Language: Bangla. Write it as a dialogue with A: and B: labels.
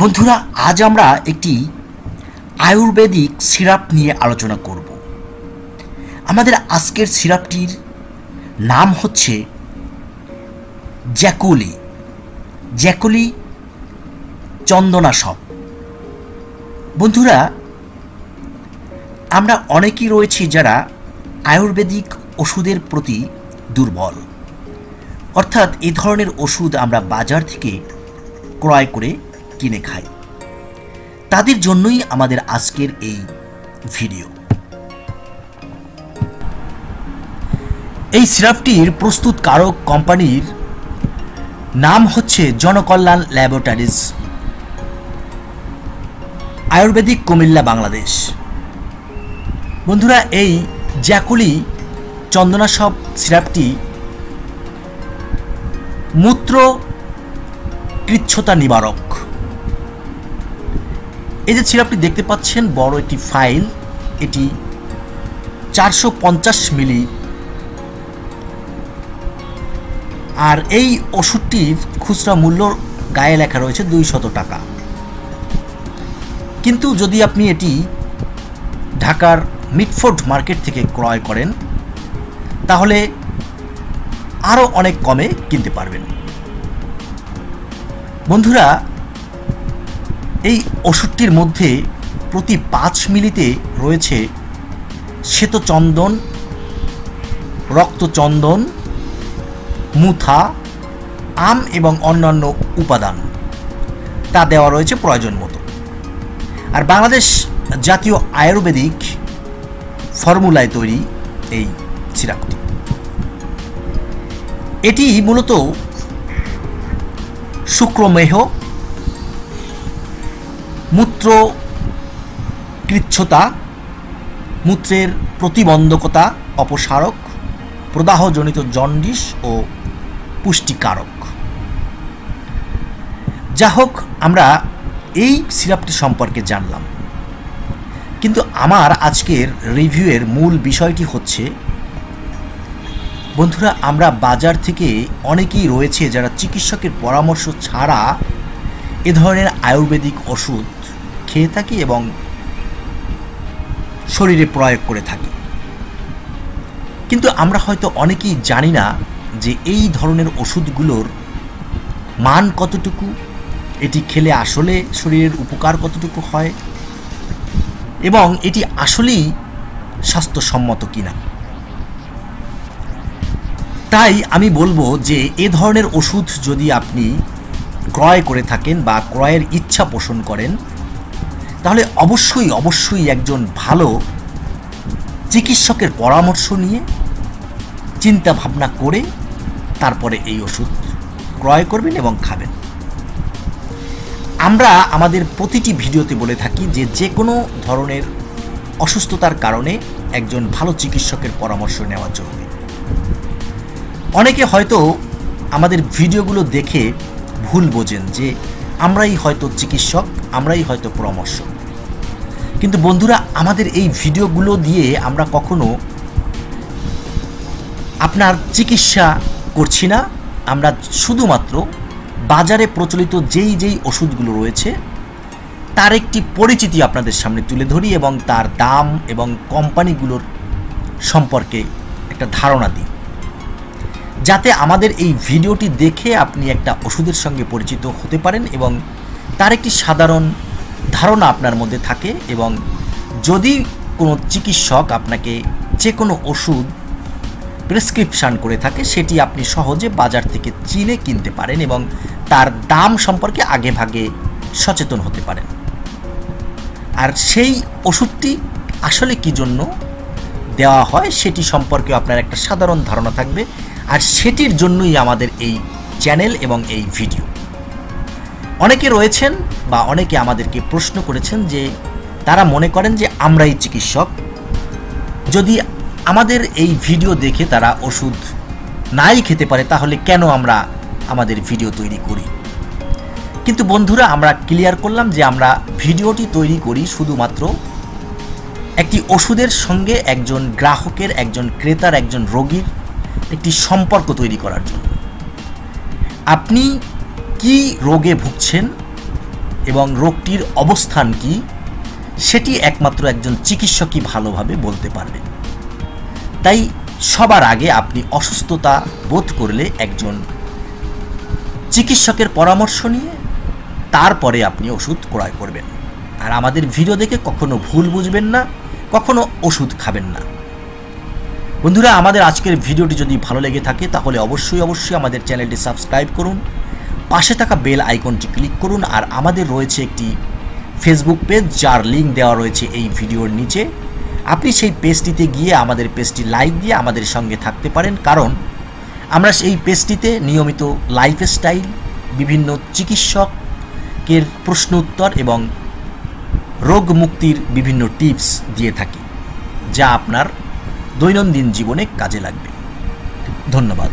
A: বন্ধুরা, আজ আমরা একটি আয়ুর্বেদিক সিরাপ নিয়ে আলোচনা করব। আমাদের আজকের সিরাপটির নাম হচ্ছে জ্যাকুলি চন্দনাশব। বন্ধুরা, আমরা অনেকেই রয়েছি যারা আয়ুর্বেদিক ওষুধের প্রতি দুর্বল, অর্থাৎ এই ধরনের ওষুধ আমরা বাজার থেকে ক্রয় করে কিনে খাই। তাদের জন্যই আমাদের আজকের এই ভিডিও। এই সিরাপটির প্রস্তুতকারক কোম্পানির নাম হচ্ছে জনকল্যাণ ল্যাবরেটরিজ, আয়ুর্বেদিক কুমিল্লা, বাংলাদেশ। বন্ধুরা, এই জ্যাকুলি চন্দনাশব সিরাপটি মূত্র কৃচ্ছতা নিবারক। এই যে সিরাপটি দেখতে পাচ্ছেন, বড় একটি ফাইল, এটি 450 মিলি। আর এই ওষুধটির খুচরা মূল্য গায়ে লেখা রয়েছে 200 টাকা। কিন্তু যদি আপনি এটি ঢাকার মিটফোর্ড মার্কেট থেকে ক্রয় করেন তাহলে আরও অনেক কমে কিনতে পারবেন। বন্ধুরা, এই ওষুধটির মধ্যে প্রতি 5 মিলিতে রয়েছে শ্বেতচন্দন, রক্তচন্দন, মুথা, আম এবং অন্যান্য উপাদান তা দেওয়া রয়েছে প্রয়োজন মতো। আর বাংলাদেশ জাতীয় আয়ুর্বেদিক ফর্মুলায় তৈরি এই সিরাপটি। এটি মূলত শুক্রমেহ, মূত্র কৃচ্ছতা, মূত্রের প্রতিবন্ধকতা অপসারক, প্রদাহজনিত জন্ডিস ও পুষ্টিকারক। যা হোক, আমরা এই সিরাপটি সম্পর্কে জানলাম, কিন্তু আমার আজকের রিভিউয়ের মূল বিষয়টি হচ্ছে, বন্ধুরা, আমরা বাজার থেকে অনেকেই রয়েছে যারা চিকিৎসকের পরামর্শ ছাড়া এ ধরনের আয়ুর্বেদিক ওষুধ খেয়ে থাকি এবং শরীরে প্রয়োগ করে থাকি। কিন্তু আমরা হয়তো অনেকেই জানি না যে এই ধরনের ওষুধগুলোর মান কতটুকু, এটি খেলে আসলে শরীরের উপকার কতটুকু হয় এবং এটি আসলেই স্বাস্থ্যসম্মত কিনা। তাই আমি বলবো যে এ ধরনের ওষুধ যদি আপনি ক্রয় করে থাকেন বা ক্রয়ের ইচ্ছা পোষণ করেন তাহলে অবশ্যই একজন ভালো চিকিৎসকের পরামর্শ নিয়ে চিন্তা ভাবনা করে তারপরে এই ওষুধ ক্রয় করবেন এবং খাবেন। আমরা আমাদের প্রতিটি ভিডিওতে বলে থাকি যে কোনো ধরনের অসুস্থতার কারণে একজন ভালো চিকিৎসকের পরামর্শ নেওয়া জরুরি। অনেকে হয়তো আমাদের ভিডিওগুলো দেখে ভুল বোঝেন যে আমরাই হয়তো চিকিৎসক, আমরাই হয়তো পরামর্শক। কিন্তু বন্ধুরা, আমাদের এই ভিডিওগুলো দিয়ে আমরা কখনো আপনার চিকিৎসা করছি না। আমরা শুধুমাত্র বাজারে প্রচলিত যেই ওষুধগুলো রয়েছে তার একটি পরিচিতি আপনাদের সামনে তুলে ধরি এবং তার দাম এবং কোম্পানিগুলোর সম্পর্কে একটা ধারণা দিই, যাতে আমাদের এই ভিডিওটি দেখে আপনি একটা ওষুধের সঙ্গে পরিচিত হতে পারেন এবং তার একটি সাধারণ ধারণা আপনার মধ্যে থাকে। এবং যদি কোনো চিকিৎসক আপনাকে যে কোনো ওষুধ প্রেসক্রিপশান করে থাকে সেটি আপনি সহজে বাজার থেকে চিনে কিনতে পারেন এবং তার দাম সম্পর্কে আগেভাগে সচেতন হতে পারেন। আর সেই ওষুধটি আসলে কী জন্য দেওয়া হয় সেটি সম্পর্কে আপনার একটা সাধারণ ধারণা থাকবে। আর সেটির জন্যই আমাদের এই চ্যানেল এবং এই ভিডিও। অনেকে রয়েছেন বা অনেকে আমাদেরকে প্রশ্ন করেছেন যে তারা মনে করেন যে আমরাই চিকিৎসক, যদি আমাদের এই ভিডিও দেখে তারা ওষুধ নাই খেতে পারে তাহলে কেন আমরা আমাদের ভিডিও তৈরি করি। কিন্তু বন্ধুরা, আমরা ক্লিয়ার করলাম যে আমরা ভিডিওটি তৈরি করি শুধুমাত্র একটি ওষুধের সঙ্গে একজন গ্রাহকের, একজন ক্রেতার, একজন রোগীর একটি সম্পর্ক তৈরি করার জন্য। আপনি কি রোগে ভুগছেন এবং রোগটির অবস্থান কি সেটি একমাত্র একজন চিকিৎসকই ভালোভাবে বলতে পারবেন। তাই সবার আগে আপনি অসুস্থতা বোধ করলে একজন চিকিৎসকের পরামর্শ নিয়ে তারপরে আপনি ওষুধ ক্রয় করবেন। আর আমাদের ভিডিও দেখে কখনো ভুল বুঝবেন না, কখনো ওষুধ খাবেন না। বন্ধুরা, আমাদের আজকের ভিডিওটি যদি ভালো লেগে থাকে তাহলে অবশ্যই আমাদের চ্যানেলটি সাবস্ক্রাইব করুন, পাশে থাকা বেল আইকনটি ক্লিক করুন। আর আমাদের রয়েছে একটি ফেসবুক পেজ, যার লিঙ্ক দেওয়া রয়েছে এই ভিডিওর নিচে। আপনি সেই পেজটিতে গিয়ে আমাদের পেজটি লাইক দিয়ে আমাদের সঙ্গে থাকতে পারেন, কারণ আমরা এই পেজটিতে নিয়মিত লাইফস্টাইল, বিভিন্ন চিকিৎসকের প্রশ্ন উত্তর এবং রোগ মুক্তির বিভিন্ন টিপস দিয়ে থাকি, যা আপনার দৈনন্দিন জীবনে কাজে লাগবে। ধন্যবাদ।